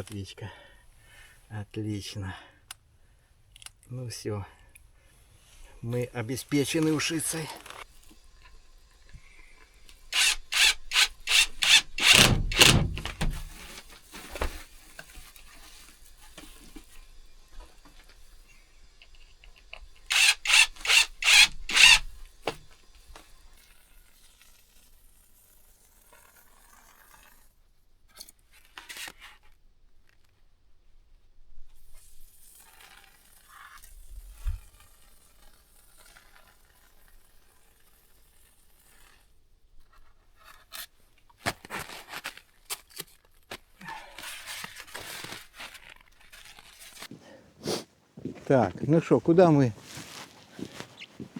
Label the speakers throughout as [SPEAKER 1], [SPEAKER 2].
[SPEAKER 1] Витька. Отлично. Ну все. Мы обеспечены ушицей. Так, ну что, куда мы?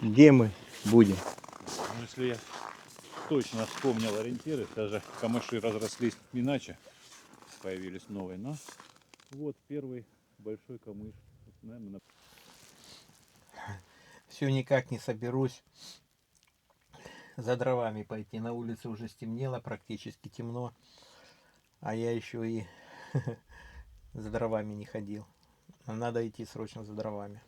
[SPEAKER 1] Где мы будем?
[SPEAKER 2] Ну, если я точно вспомнил ориентиры, даже камыши разрослись иначе, появились новые, но вот первый большой камыш. Вот, наверное,
[SPEAKER 1] Все никак не соберусь за дровами пойти. На улице уже стемнело, практически темно. А я еще и за дровами не ходил. Надо идти срочно за дровами.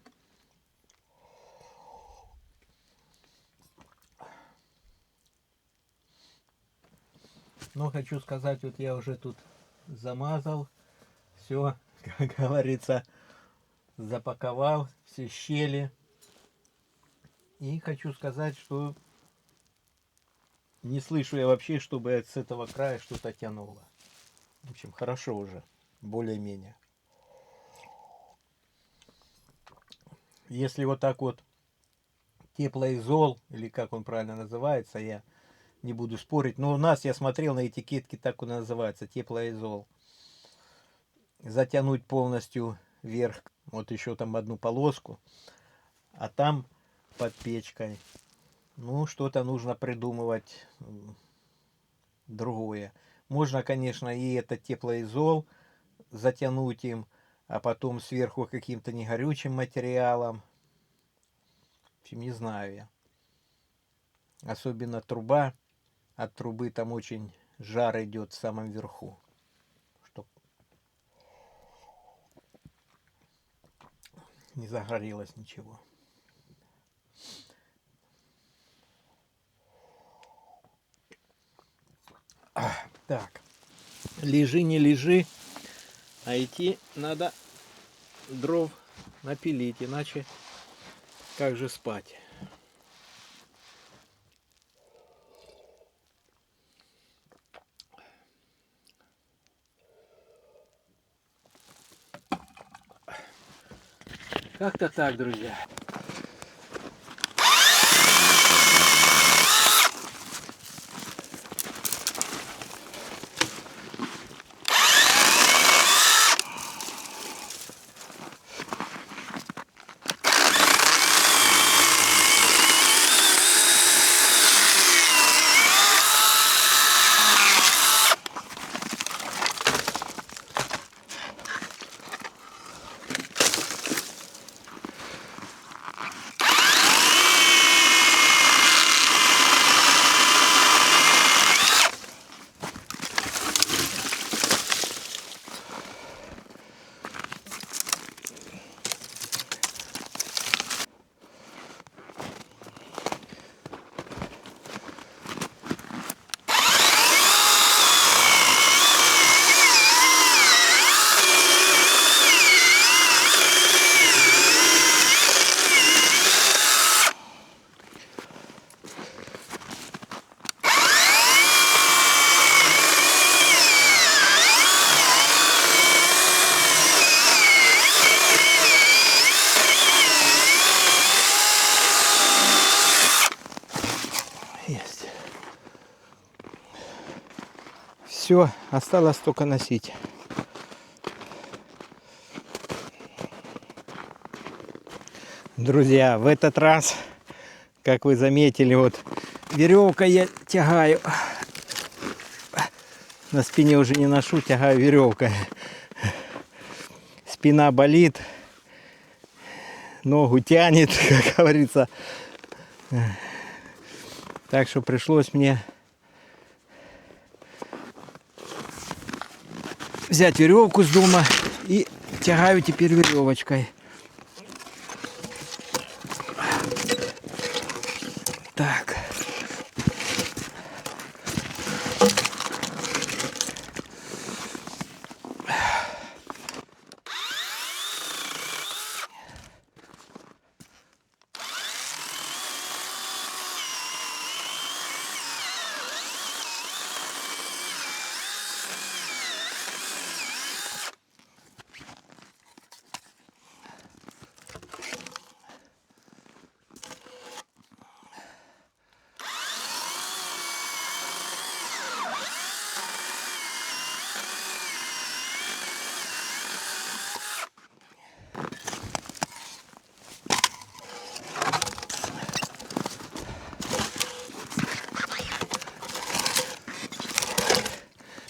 [SPEAKER 1] Но хочу сказать, вот я уже тут замазал. Все, как говорится, запаковал все щели. И хочу сказать, что не слышу я вообще, чтобы с этого края что-то тянуло. В общем, хорошо уже, более-менее. Если вот так вот теплоизол, или как он правильно называется, я не буду спорить. Но у нас, я смотрел на этикетке, так он и называется, теплоизол. Затянуть полностью вверх, вот еще там одну полоску, а там под печкой. Ну, что-то нужно придумывать другое. Можно, конечно, и этот теплоизол затянуть им, а потом сверху каким-то негорючим материалом. В общем, не знаю я. Особенно труба. От трубы там очень жар идет в самом верху. Чтоб не загорелось ничего. Так. Лежи, не лежи. А идти надо дров напилить. Иначе как же спать? Как-то так, друзья. Есть. Все, осталось только носить. Друзья, в этот раз, как вы заметили, вот веревкой я тягаю. На спине уже не ношу, тягаю веревкой. Спина болит, ногу тянет, как говорится. Так что пришлось мне взять веревку с дома и тягаю теперь веревочкой. Так.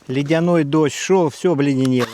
[SPEAKER 1] Ледяной дождь шел, все обледенело.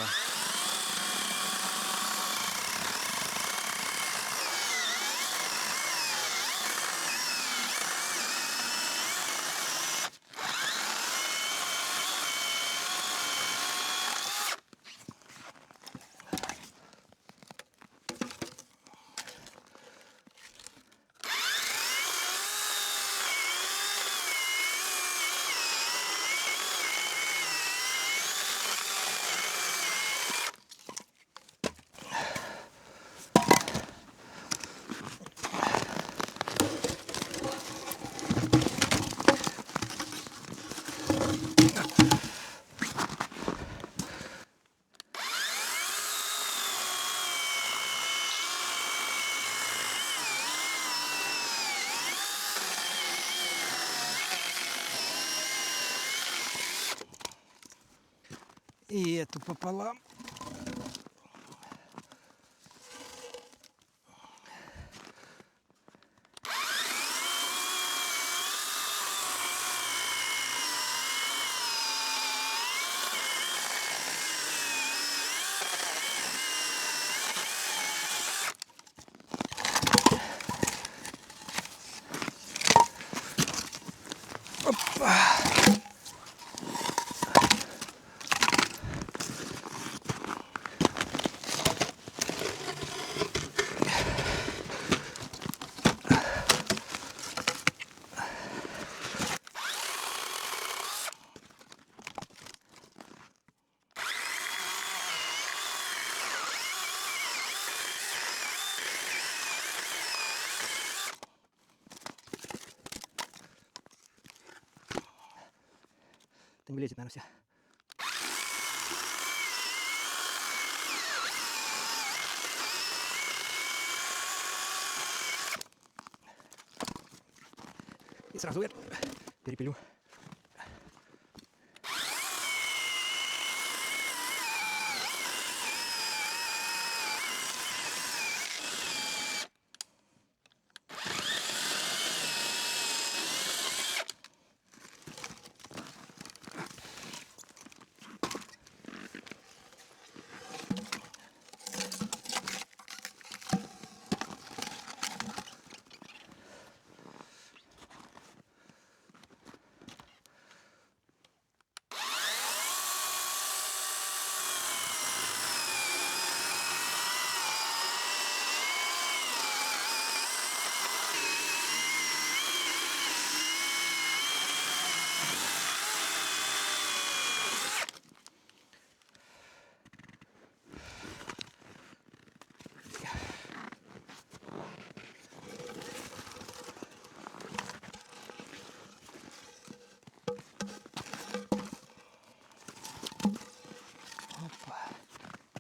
[SPEAKER 1] И эту пополам. Там лезет, наверное, вся. И сразу эту перепилю.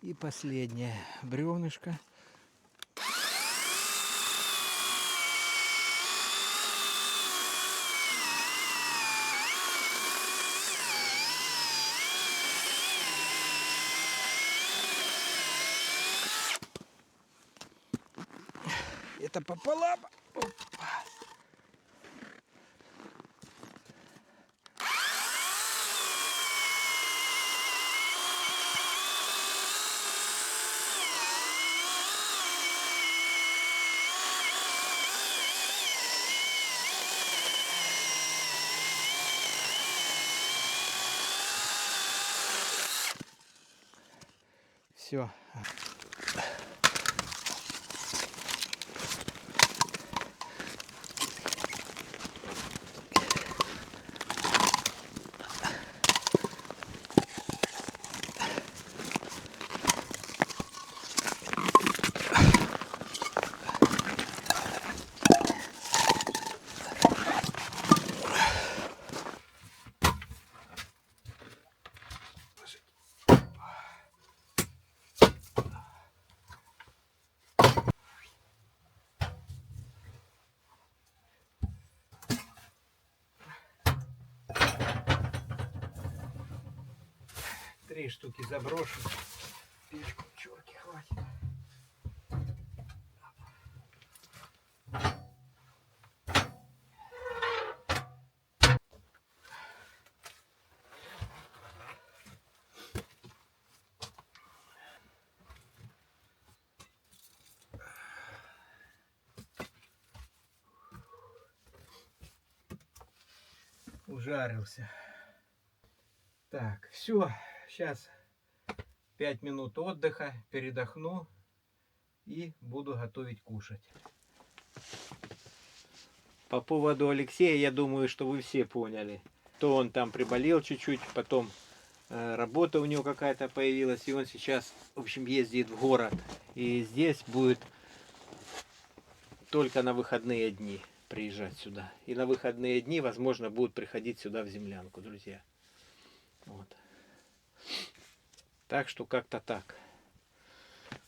[SPEAKER 1] И последнее бревнышко. Это пополам. Опа. все. Три штуки заброшу. Печку черки хватит. Ужарился. Так, все. Сейчас 5 минут отдыха. Передохну. И буду готовить кушать. По поводу Алексея, я думаю, что вы все поняли. То он там приболел чуть-чуть, потом работа у него какая-то появилась, и он сейчас, в общем, ездит в город. И здесь будет только на выходные дни приезжать сюда. И на выходные дни, возможно, будут приходить сюда в землянку, друзья. Вот. Так что как-то так.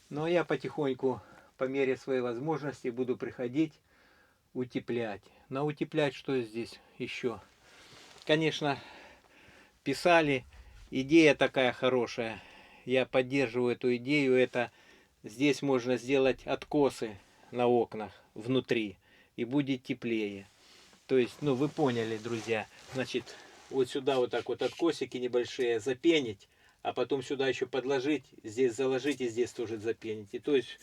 [SPEAKER 1] Но я потихоньку, по мере своей возможности, буду приходить, утеплять. Но утеплять что здесь еще? Конечно, писали, идея такая хорошая. Я поддерживаю эту идею. Это здесь можно сделать откосы на окнах внутри. И будет теплее. То есть, ну вы поняли, друзья. Значит, вот сюда вот так вот откосики небольшие запенить. А потом сюда еще подложить, здесь заложить и здесь тоже запенить. И то есть,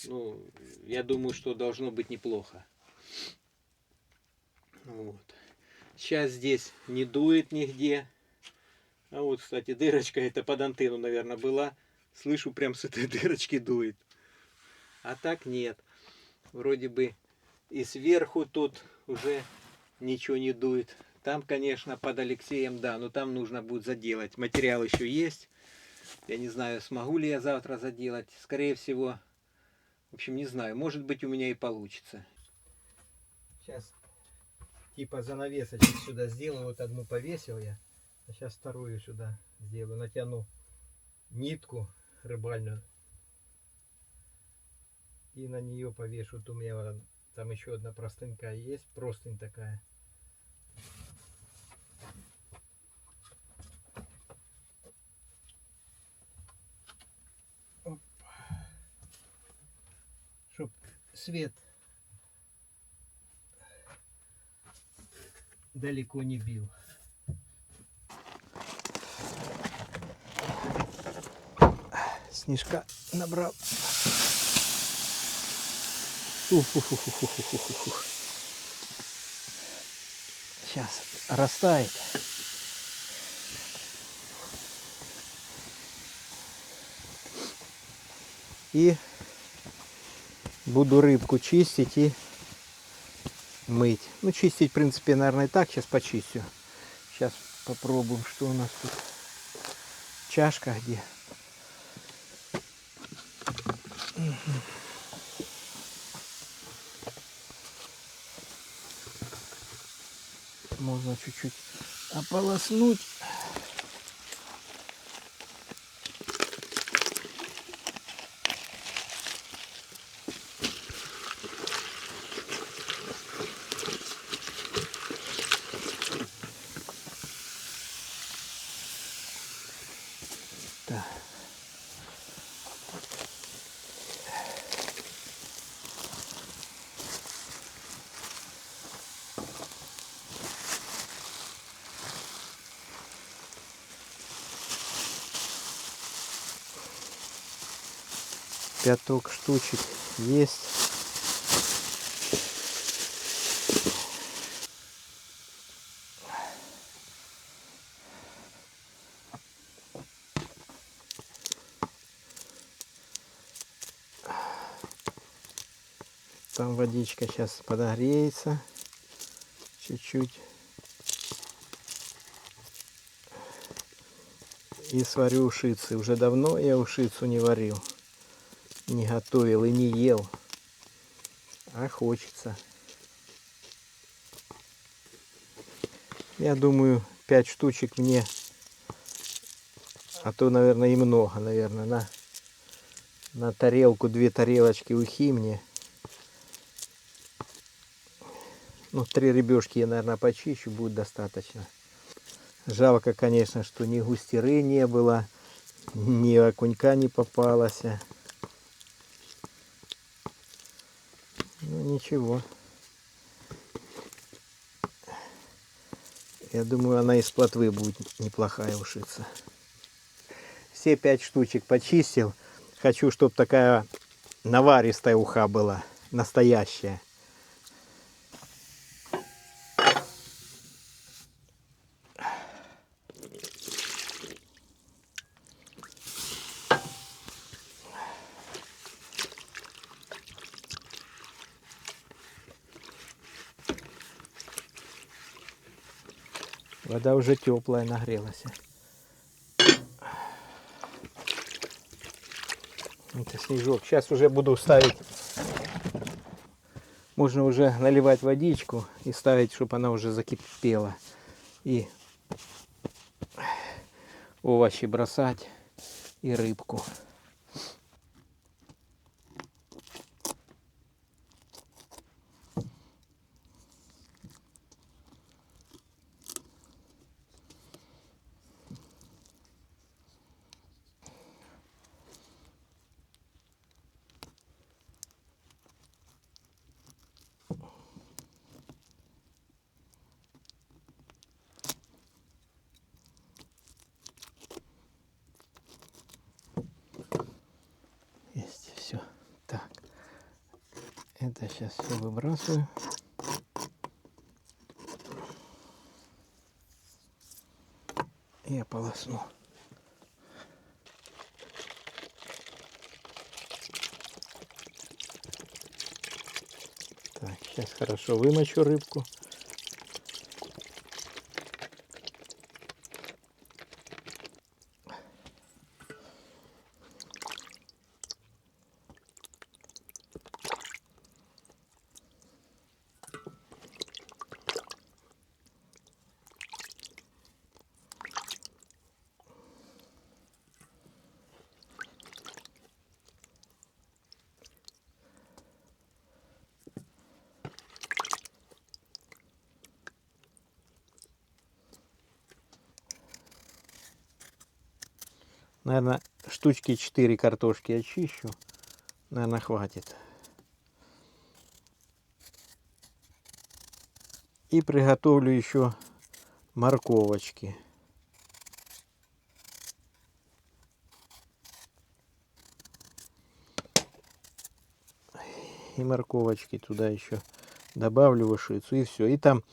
[SPEAKER 1] ну, я думаю, что должно быть неплохо. Вот. Сейчас здесь не дует нигде. А вот, кстати, дырочка это под антенну, наверное, была. Слышу, прям с этой дырочки дует. А так нет. Вроде бы и сверху тут уже ничего не дует. Там, конечно, под Алексеем, да, но там нужно будет заделать. Материал еще есть. Я не знаю, смогу ли я завтра заделать. Скорее всего, в общем, не знаю. Может быть, у меня и получится. Сейчас типа занавесочек сюда сделаю. Вот одну повесил я. А сейчас вторую сюда сделаю. Натяну нитку рыбальную. И на нее повешу. Вот у меня там еще одна простынька есть. Простынь такая. Чтоб свет далеко не бил. Снежка набрал. Сейчас растает. И буду рыбку чистить и мыть. Ну, чистить, в принципе, наверное, и так. Сейчас почистю. Сейчас попробуем, что у нас тут. Чашка где? Можно чуть-чуть ополоснуть. Так. Пяток штучек есть. Там водичка сейчас подогреется чуть-чуть. И сварю ушицы. Уже давно я ушицу не варил, не готовил и не ел. А хочется. Я думаю, 5 штучек мне, а то, наверное, и много, наверное, на тарелку, 2 тарелочки ухи мне. Ну, 3 рыбешки я, наверное, почищу, будет достаточно. Жалко, конечно, что ни густеры не было, ни окунька не попалось. Ну, ничего. Я думаю, она из плотвы будет неплохая ушица. Все 5 штучек почистил. Хочу, чтобы такая наваристая уха была, настоящая. Вода уже теплая, нагрелась. Это снежок. Сейчас уже буду ставить. Можно уже наливать водичку и ставить, чтобы она уже закипела. И овощи бросать, и рыбку. Есть все. Так. Это сейчас все выбрасываю. И ополосну. Так, сейчас хорошо вымочу рыбку. Наверное, штучки 4 картошки очищу. Наверное, хватит. И приготовлю еще морковочки. И морковочки туда еще добавлю в ушицу. И все. И там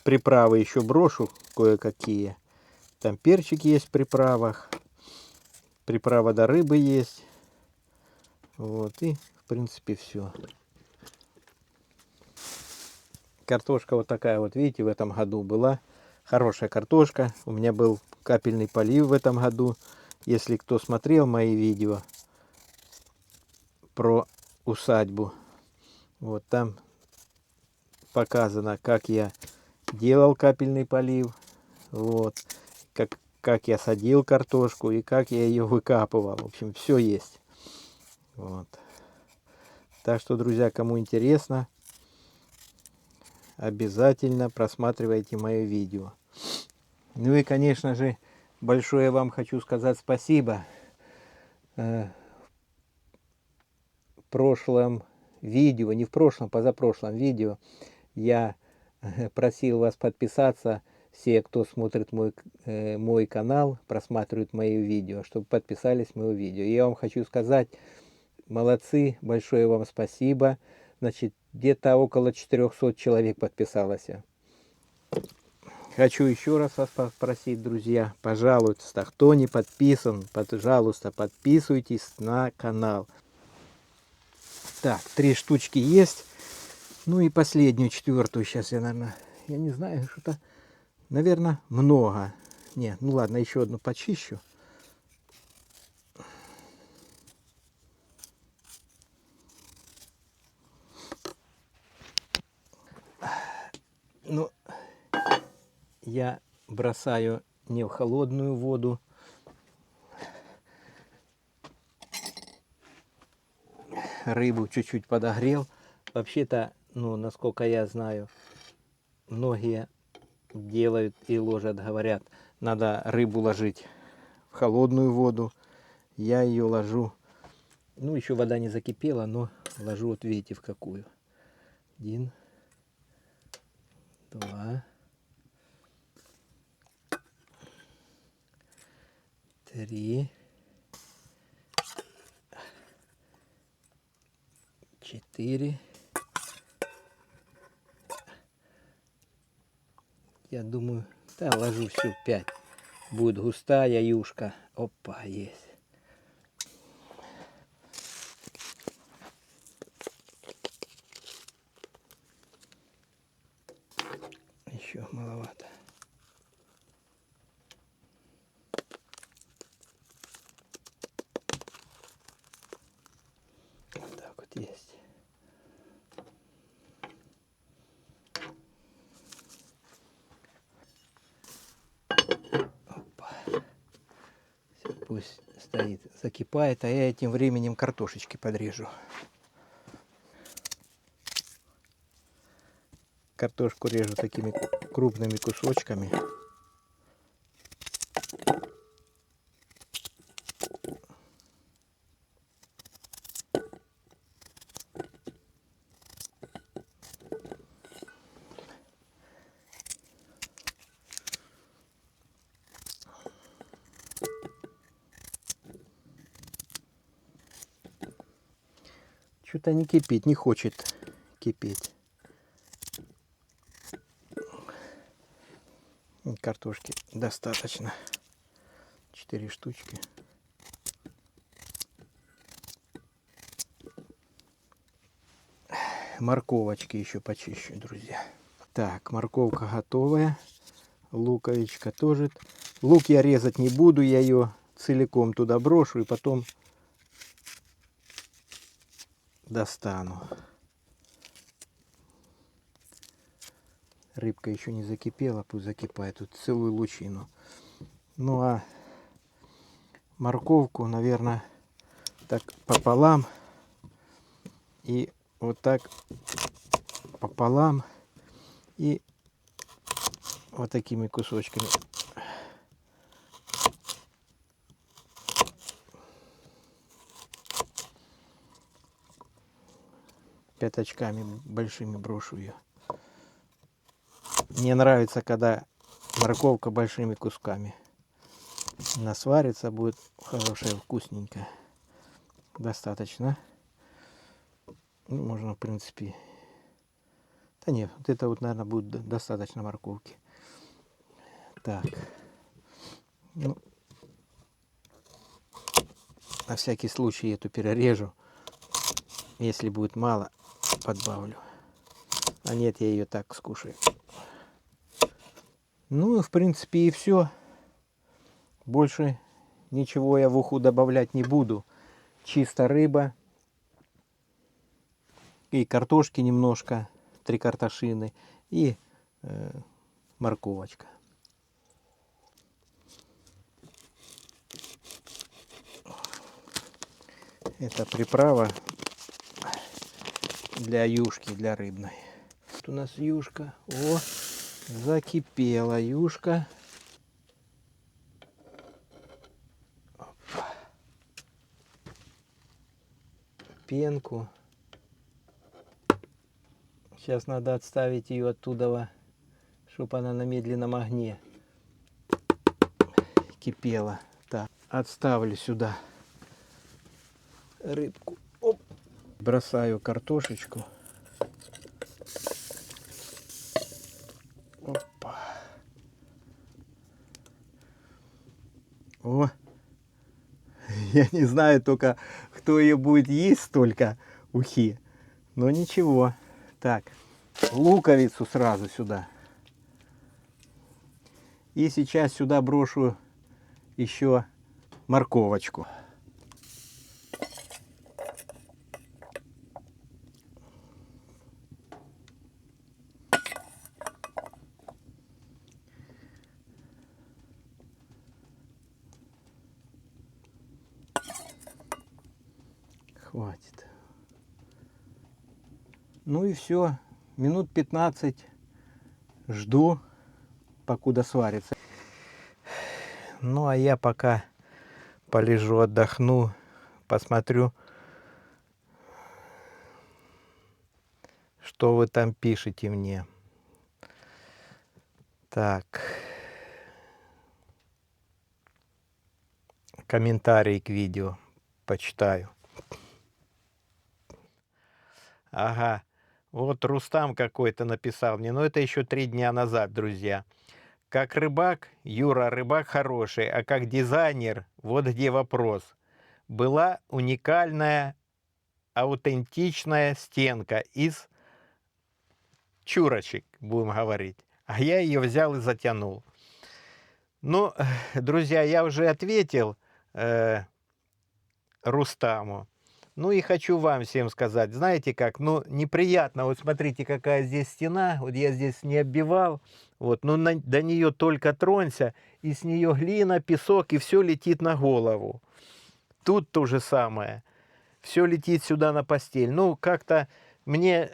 [SPEAKER 1] приправы еще брошу кое-какие. Там перчик есть в приправах. Приправа до рыбы есть. Вот. И в принципе все. Картошка вот такая вот, видите, в этом году была. Хорошая картошка. У меня был капельный полив в этом году. Если кто смотрел мои видео про усадьбу, вот там показано, как я делал капельный полив. Вот. Как я садил картошку и как я ее выкапывал. В общем, все есть. Вот. Так что, друзья, кому интересно, обязательно просматривайте мое видео. Ну и, конечно же, большое вам хочу сказать спасибо. В прошлом видео, не в прошлом, позапрошлом видео я просил вас подписаться, все, кто смотрит мой канал, просматривают мои видео, чтобы подписались мое видео. И я вам хочу сказать, молодцы, большое вам спасибо. Значит, где-то около 400 человек подписалось. Хочу еще раз вас попросить, друзья, пожалуйста, кто не подписан, пожалуйста, подписывайтесь на канал. Так, 3 штучки есть. Ну и последнюю, четвертую сейчас я, наверное, я не знаю, что-то, наверное, много. Не, ну ладно, еще одну почищу. Ну, я бросаю не в холодную воду. Рыбу чуть-чуть подогрел. Вообще-то, ну, насколько я знаю, многие делают и ложат, говорят, надо рыбу ложить в холодную воду. Я ее ложу, ну, еще вода не закипела, но ложу, вот видите, в какую. 1, 2, 3, 4. Я думаю, да, ложу всю 5. Будет густая юшка. Опа, есть. Еще маловато. Вот так вот есть. Опа. Все, пусть стоит, закипает, а я этим временем картошечки подрежу. Картошку режу такими крупными кусочками. Что-то не кипит, не хочет кипеть. Картошки достаточно. 4 штучки. Морковочки еще почищу, друзья. Так, морковка готовая. Луковичка тоже. Лук я резать не буду, я ее целиком туда брошу и потом достану. Рыбка еще не закипела, пусть закипает. Тут целую лучину. Ну а морковку, наверное, так пополам. И вот так пополам. И вот такими кусочками. Пятачками большими брошу ее. Мне нравится, когда морковка большими кусками. Она сварится, будет хорошая, вкусненькая. Достаточно. Ну, можно, в принципе... Да нет, вот это вот, наверное, будет достаточно морковки. Так. Ну, на всякий случай эту перережу. Если будет мало, подбавлю. А нет, я ее так скушаю. Ну, в принципе, и все. Больше ничего я в уху добавлять не буду. Чисто рыба. И картошки немножко. 3 картошины. И морковочка. Это приправа для юшки, для рыбной. Тут у нас юшка. О, закипела юшка. Опа. Пенку. Сейчас надо отставить ее оттуда, чтобы она на медленном огне кипела. Так, отставлю сюда рыбку. Оп. Бросаю картошечку. Опа. О, я не знаю только, кто ее будет есть столько ухи. Но ничего, Так, луковицу сразу сюда. И сейчас сюда брошу еще морковочку. Хватит. Ну и все. Минут 15 жду, покуда сварится. Ну а я пока полежу, отдохну, посмотрю, что вы там пишете мне. Так. Комментарии к видео почитаю. Ага. Вот Рустам какой-то написал мне, но это еще 3 дня назад, друзья. Как рыбак, Юра, рыбак хороший, а как дизайнер, вот где вопрос. Была уникальная, аутентичная стенка из чурочек, будем говорить. А я ее взял и затянул. Ну, друзья, я уже ответил Рустаму. Ну и хочу вам всем сказать, знаете как, ну неприятно, вот смотрите, какая здесь стена, вот я здесь не оббивал, вот, но до нее только тронься, и с нее глина, песок, и все летит на голову. Тут то же самое, все летит сюда на постель. Ну, как-то мне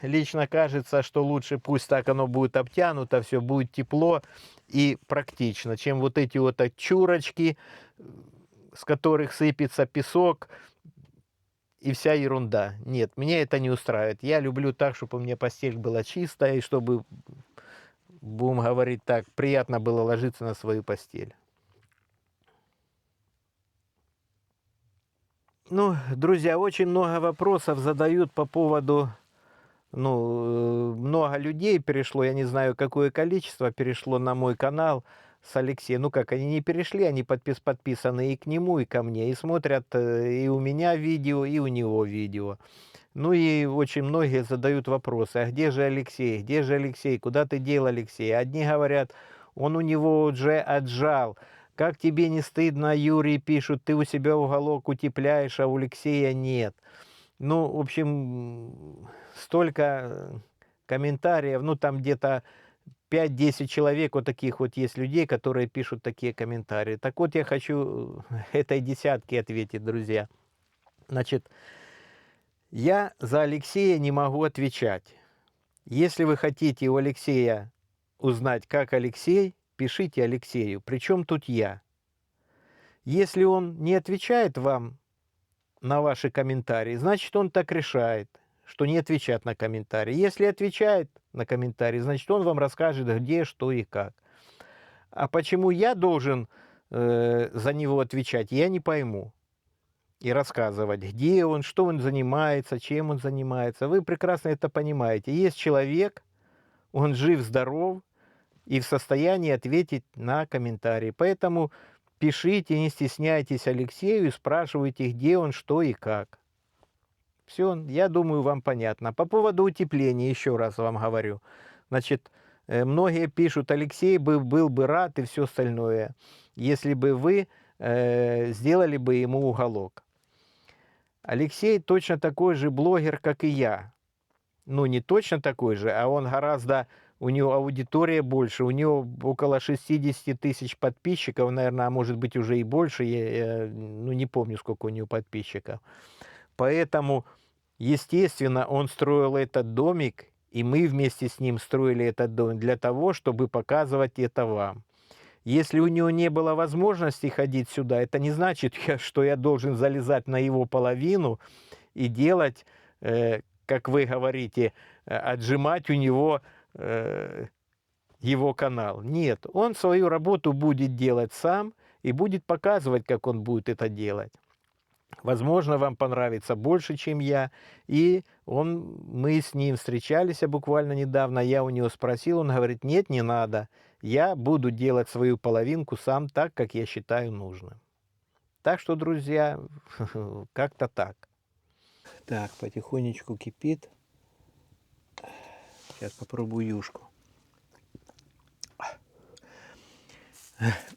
[SPEAKER 1] лично кажется, что лучше пусть так оно будет обтянуто, все будет тепло и практично, чем вот эти вот чурочки, с которых сыпется песок, и вся ерунда. Нет, меня это не устраивает. Я люблю так, чтобы у меня постель была чистая, и чтобы, будем говорить так, приятно было ложиться на свою постель. Ну, друзья, очень много вопросов задают по поводу, ну, много людей перешло, я не знаю, какое количество перешло на мой канал с Алексеем. Ну, как, они не перешли, они подписаны и к нему, и ко мне, и смотрят и у меня видео, и у него видео. Ну и очень многие задают вопросы, а где же Алексей, где же Алексей, куда ты дел Алексей? Одни говорят, он у него уже отжал. Как тебе не стыдно, Юрий, пишут, ты у себя уголок утепляешь, а у Алексея нет. Ну, в общем, столько комментариев, ну там где-то 5-10 человек вот таких вот есть людей, которые пишут такие комментарии. Так вот я хочу этой десятке ответить, друзья. Значит, я за Алексея не могу отвечать. Если вы хотите у Алексея узнать, как Алексей, пишите Алексею. Причем тут я? Если он не отвечает вам на ваши комментарии, значит, он так решает, что не отвечать на комментарии. Если отвечает на комментарии, значит, он вам расскажет, где, что и как. А почему я должен за него отвечать, я не пойму. И рассказывать, где он, что он занимается, чем он занимается. Вы прекрасно это понимаете. Есть человек, он жив-здоров и в состоянии ответить на комментарии. Поэтому пишите, не стесняйтесь Алексею и спрашивайте, где он, что и как. Все, я думаю, вам понятно. По поводу утепления, еще раз вам говорю. Значит, многие пишут, Алексей был бы рад и все остальное, если бы вы сделали бы ему уголок. Алексей точно такой же блогер, как и я. Ну, не точно такой же, а он гораздо, у него аудитория больше, у него около 60 тысяч подписчиков, наверное, а может быть уже и больше, я ну, не помню, сколько у него подписчиков. Поэтому, естественно, он строил этот домик, и мы вместе с ним строили этот домик для того, чтобы показывать это вам. Если у него не было возможности ходить сюда, это не значит, что я должен залезать на его половину и делать, как вы говорите, отжимать у него его канал. Нет, он свою работу будет делать сам и будет показывать, как он будет это делать. Возможно, вам понравится больше, чем я. И мы с ним встречались буквально недавно, я у него спросил, он говорит, нет, не надо. Я буду делать свою половинку сам так, как я считаю нужным. Так что, друзья, как-то так. Так, потихонечку кипит. Сейчас попробую юшку.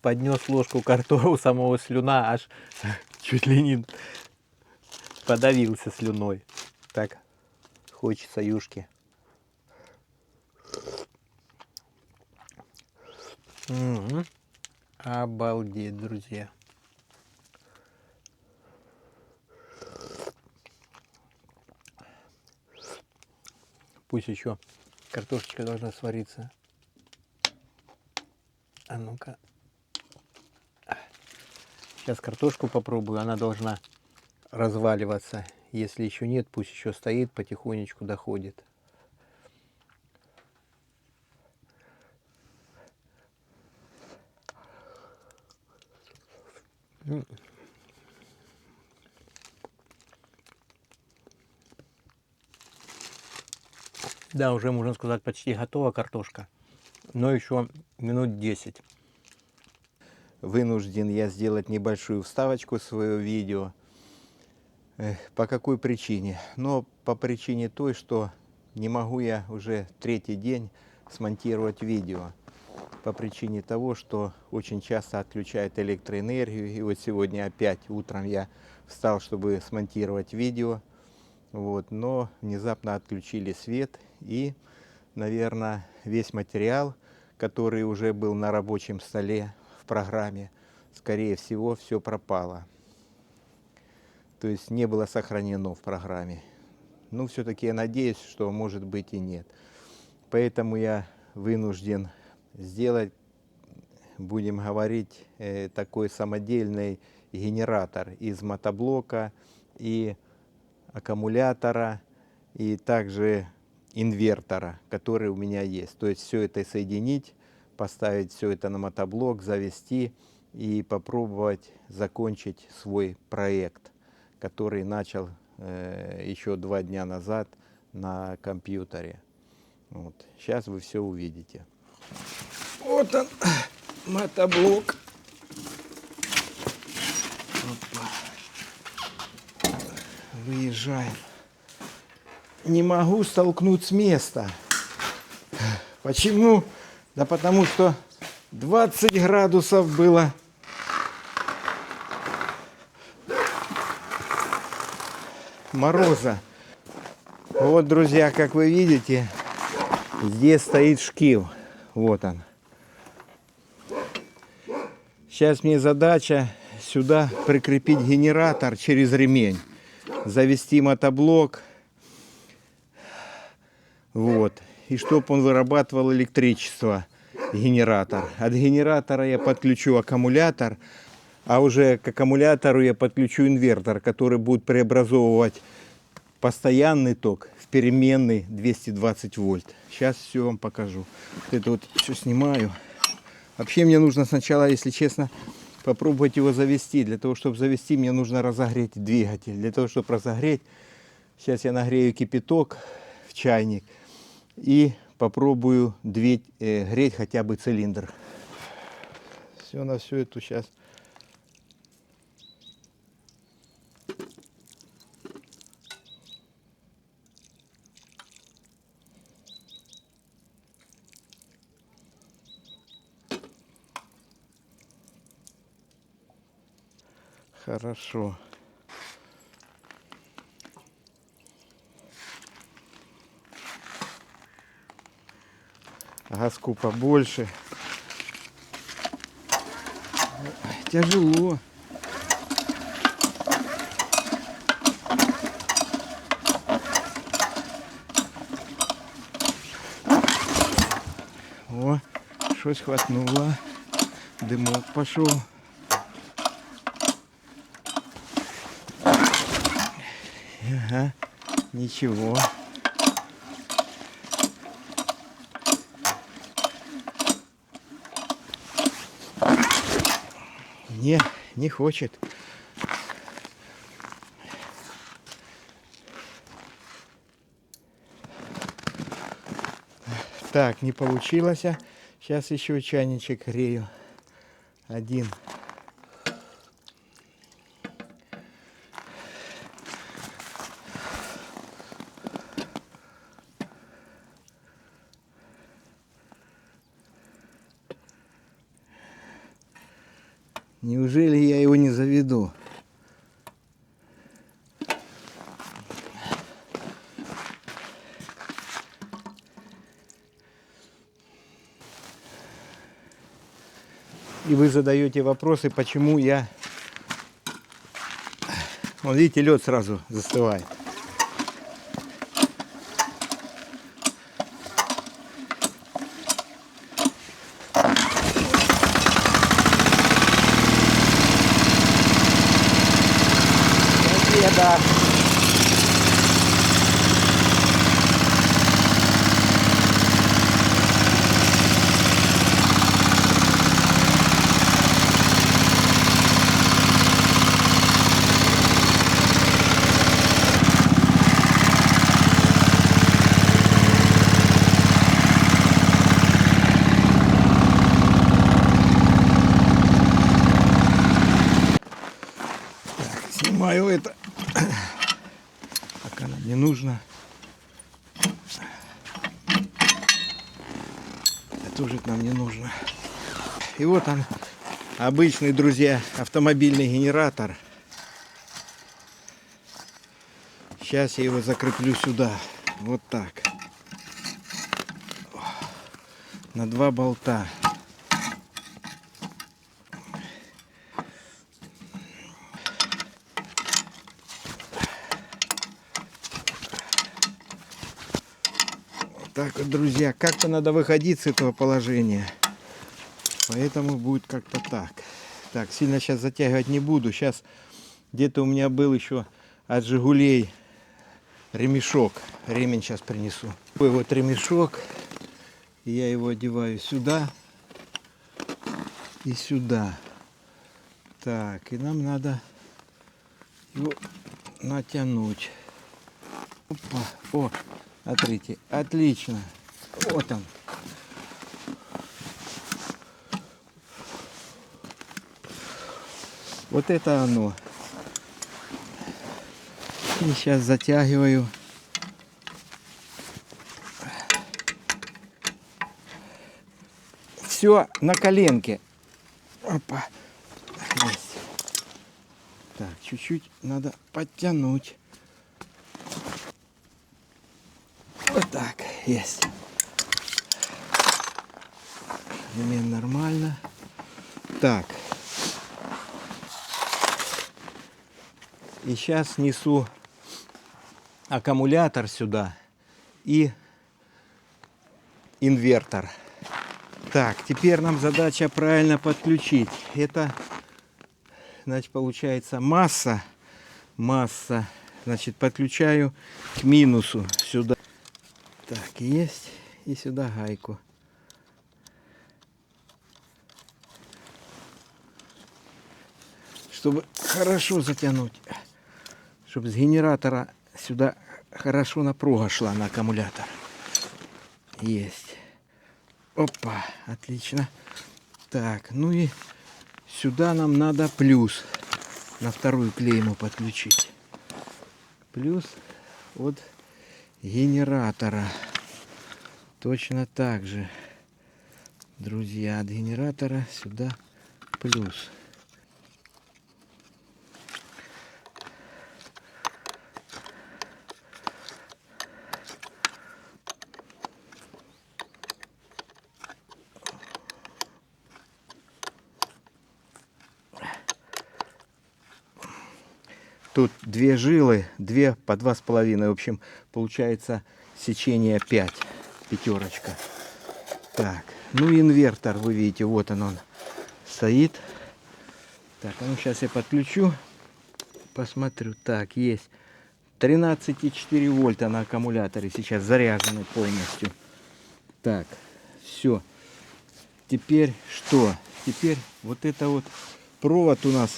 [SPEAKER 1] Поднес ложку ко рту, у самого слюна аж чуть ли не подавился слюной. Так, хочется юшки. Обалдеть, друзья. Пусть еще картошечка должна свариться. А ну-ка. Сейчас картошку попробую, она должна разваливаться. Если еще нет, пусть еще стоит, потихонечку доходит. Да, уже можно сказать, почти готова картошка, но еще минут 10. Вынужден я сделать небольшую вставочку в свое видео. По какой причине? Но по причине той, что не могу я уже третий день смонтировать видео. По причине того, что очень часто отключает электроэнергию. И вот сегодня опять утром я встал, чтобы смонтировать видео. Вот, но внезапно отключили свет. И, наверное, весь материал, который уже был на рабочем столе в программе, скорее всего, все пропало. То есть не было сохранено в программе. Ну, все-таки я надеюсь, что может быть и нет. Поэтому я вынужден сделать, будем говорить, такой самодельный генератор из мотоблока и аккумулятора, и также инвертора, который у меня есть. То есть все это соединить, поставить все это на мотоблок, завести и попробовать закончить свой проект, который начал еще 2 дня назад на компьютере. Вот. Сейчас вы все увидите. Вот он, мотоблок. Опа. Выезжаем. Не могу столкнуть с места. Почему? Да потому что 20 градусов было. Мороза. Вот, друзья, как вы видите, здесь стоит шкив. Вот он. Сейчас мне задача сюда прикрепить генератор через ремень. Завести мотоблок. Вот. И чтобы он вырабатывал электричество, генератор. От генератора я подключу аккумулятор, а уже к аккумулятору я подключу инвертор, который будет преобразовывать постоянный ток в переменный 220 вольт. Сейчас все вам покажу. Вот это вот все снимаю. Вообще мне нужно сначала, если честно, попробовать его завести. Для того, чтобы завести, мне нужно разогреть двигатель. Для того, чтобы разогреть, сейчас я нагрею кипяток в чайник и попробую греть хотя бы цилиндр. Все на всю эту сейчас. Хорошо. Газку побольше. Тяжело. О, щось хватнуло. Дымок пошел. Ага, ничего. Не хочет. Так, не получилось. Сейчас еще чайничек грею. Один. Неужели я его не заведу? И вы задаете вопросы, почему я... Вон, видите, лед сразу застывает. Да. Снимаю это. Пока нам не нужно. Это тоже нам не нужно. И вот он, обычный, друзья, автомобильный генератор. Сейчас я его закреплю сюда. Вот так. На 2 болта. Так вот, друзья, как-то надо выходить с этого положения. Поэтому будет как-то так. Так, сильно сейчас затягивать не буду. Сейчас где-то у меня был еще от Жигулей ремешок. Ремень сейчас принесу. Такой вот ремешок. И я его одеваю сюда и сюда. Так, и нам надо его натянуть. Опа, о, смотрите, отлично. Вот он. Вот это оно. И сейчас затягиваю. Все на коленке. Опа. Есть. Так, чуть-чуть надо подтянуть. Вот так, есть. Ремень нормально. Так. И сейчас несу аккумулятор сюда и инвертор. Так, теперь нам задача правильно подключить. Это, значит, получается масса. Значит, подключаю к минусу сюда. Так, есть. И сюда гайку. Чтобы хорошо затянуть. Чтобы с генератора сюда хорошо напруга шла на аккумулятор. Есть. Опа, отлично. Так, ну и сюда нам надо плюс на вторую клейму подключить. Плюс от генератора. Точно так же, друзья, от генератора сюда плюс. Тут 2 жилы, 2 по 2,5. В общем, получается сечение 5. Пятерочка. Так, ну инвертор, вы видите, вот он стоит. Так, ну сейчас я подключу. Посмотрю. Так, есть 13,4 вольта на аккумуляторе. Сейчас заряженный полностью. Так, все. Теперь что? Теперь вот это вот провод у нас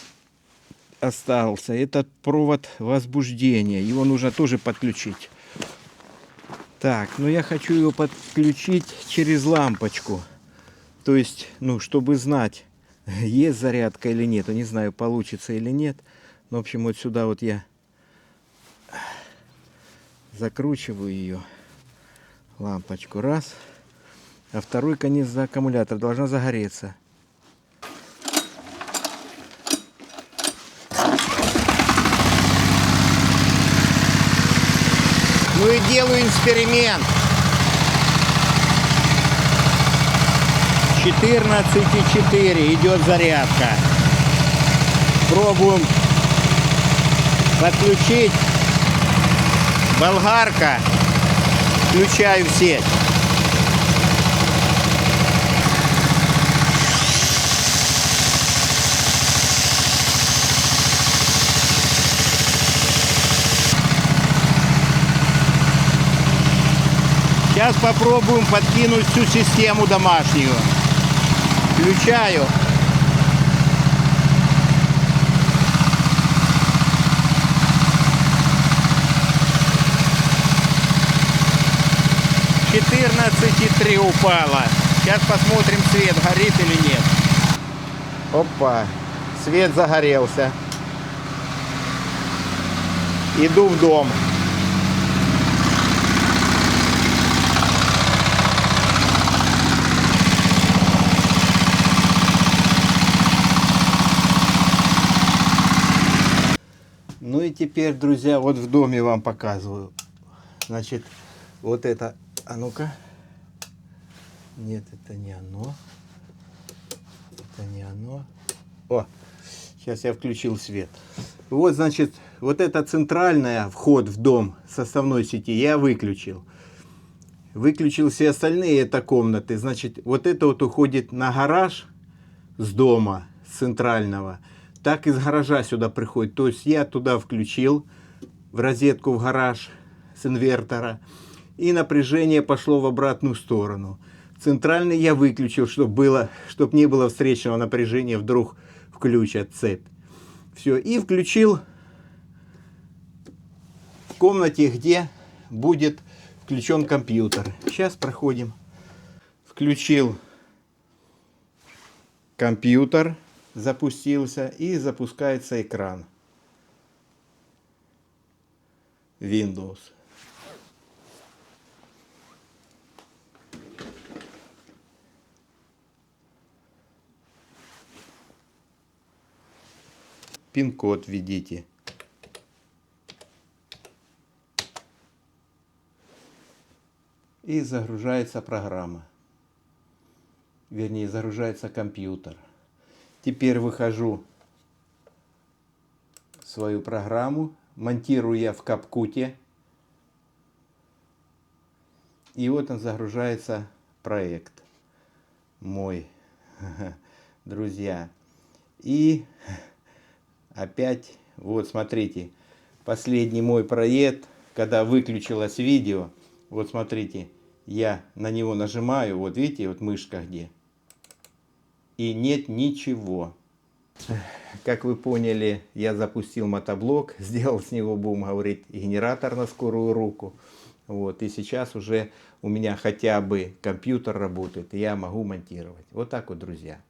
[SPEAKER 1] остался. Этот провод возбуждения. Его нужно тоже подключить. Так, ну я хочу его подключить через лампочку. То есть, ну, чтобы знать, есть зарядка или нет. Не знаю, получится или нет. Но, в общем, вот сюда вот я закручиваю ее. Лампочку. Раз. А второй конец за аккумулятор. Должна загореться. Ну и делаю эксперимент. 14,4 идет зарядка. Пробуем подключить. Болгарка. Включаю в сеть. Сейчас попробуем подкинуть всю систему домашнюю. Включаю. «14,3 упала. Сейчас посмотрим, свет горит или нет. Опа, свет загорелся. Иду в дом. Ну и теперь, друзья, вот в доме вам показываю. Значит, вот это, а ну-ка. Нет, это не оно. Это не оно. О, сейчас я включил свет. Вот, значит, вот это центральная вход в дом с основной сети я выключил. Выключил все остальные, это комнаты. Значит, вот это вот уходит на гараж с дома, с центрального. Так из гаража сюда приходит. То есть я туда включил в розетку в гараж с инвертора. И напряжение пошло в обратную сторону. Центральный я выключил, чтобы не было встречного напряжения, вдруг включат цепь. Все. И включил в комнате, где будет включен компьютер. Сейчас проходим. Включил компьютер. Запустился и запускается экран Windows. Пин-код введите. И загружается программа. Вернее, загружается компьютер. Теперь выхожу в свою программу, монтирую я в CapCut. И вот он загружается, проект мой, друзья. И опять, вот смотрите, последний мой проект, когда выключилось видео, вот смотрите, я на него нажимаю, вот видите, вот мышка где. И нет ничего. Как вы поняли, я запустил мотоблок, сделал с него, будем говорить, генератор на скорую руку. Вот, и сейчас уже у меня хотя бы компьютер работает, и я могу монтировать. Вот так вот, друзья.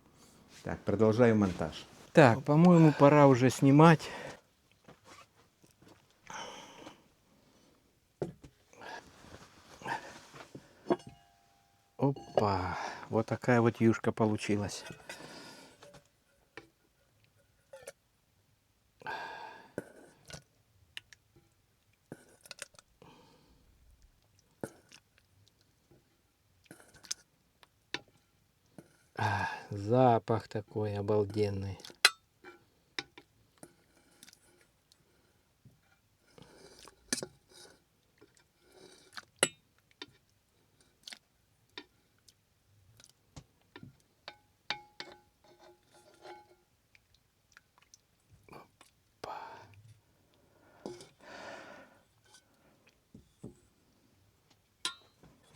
[SPEAKER 1] Так, продолжаю монтаж. Так, по-моему, пора уже снимать. Опа, вот такая вот юшка получилась. Запах такой обалденный.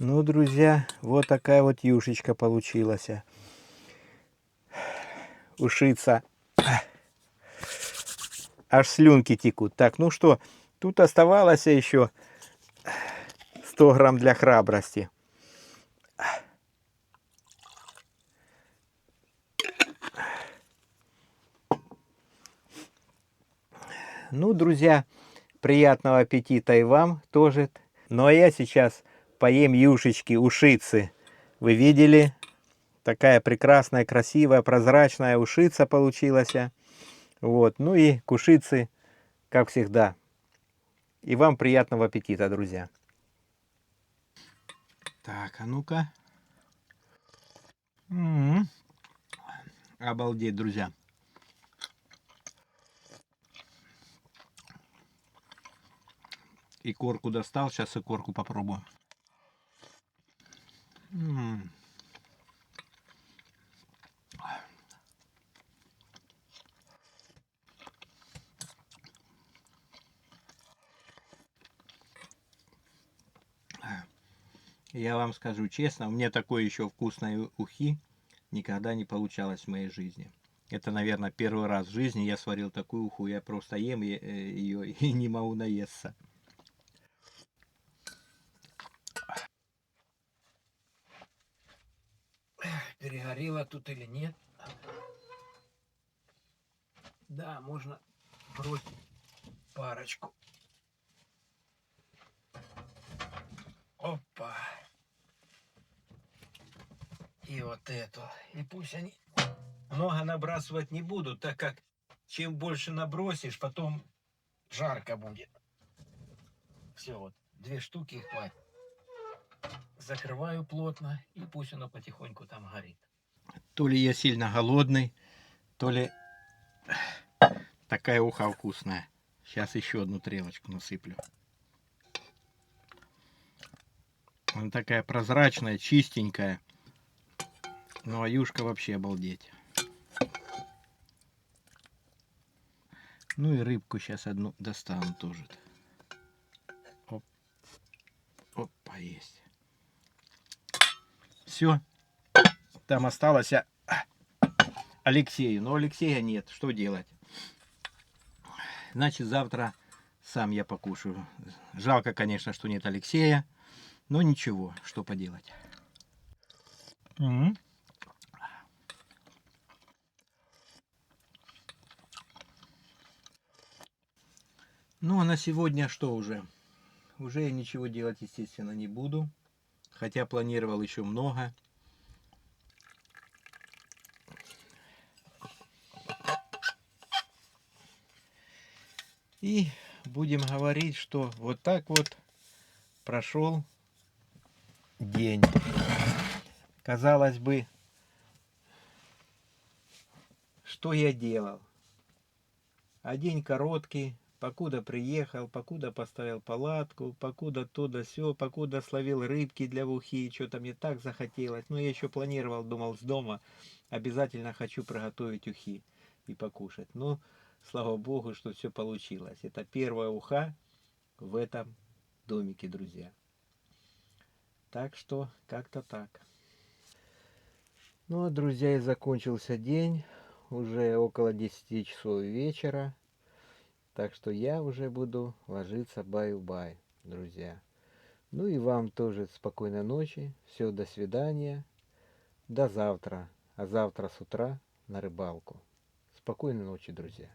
[SPEAKER 1] Ну, друзья, вот такая вот юшечка получилась. Ушица. Аж слюнки текут. Так, ну что, тут оставалось еще 100 грамм для храбрости. Ну, друзья, приятного аппетита и вам тоже. Ну, а я сейчас поем юшечки, ушицы. Вы видели? Такая прекрасная, красивая, прозрачная ушица получилась. Вот. Ну и кушицы, как всегда. И вам приятного аппетита, друзья. Так, а ну-ка. Обалдеть, друзья. И корку достал, сейчас и корку попробую. Я вам скажу честно, у меня такой еще вкусной ухи никогда не получалось в моей жизни. Это, наверное, первый раз в жизни я сварил такую уху. Я просто ем ее и не могу наесться. Перегорело тут или нет? Да, можно бросить парочку. Опа. И вот эту. И пусть они много набрасывать не будут, так как чем больше набросишь, потом жарко будет. Все, вот 2 штуки и хватит. Закрываю плотно, и пусть оно потихоньку там горит. То ли я сильно голодный, то ли такая уха вкусная. Сейчас еще одну тарелочку насыплю. Она такая прозрачная, чистенькая. Ну а юшка вообще обалдеть. Ну и рыбку сейчас одну достану тоже. Оп. Опа, есть. Все. Там осталось Алексею. Но Алексея нет. Что делать? Значит, завтра сам я покушаю. Жалко, конечно, что нет Алексея. Но ничего, что поделать. Ну, а на сегодня что уже? Уже я ничего делать, естественно, не буду. Хотя планировал еще много. И будем говорить, что вот так вот прошел день. Казалось бы, что я делал? А день короткий, покуда приехал, покуда поставил палатку, покуда то да сё, покуда словил рыбки для ухи, что-то мне так захотелось. Ну, я еще планировал, думал, с дома обязательно хочу приготовить ухи и покушать. Ну, слава богу, что все получилось. Это первая уха в этом домике, друзья. Так что, как-то так. Ну, а, друзья, и закончился день. Уже около 10 часов вечера. Так что я уже буду ложиться баю-бай, друзья. Ну и вам тоже спокойной ночи. Все, до свидания. До завтра. А завтра с утра на рыбалку. Спокойной ночи, друзья.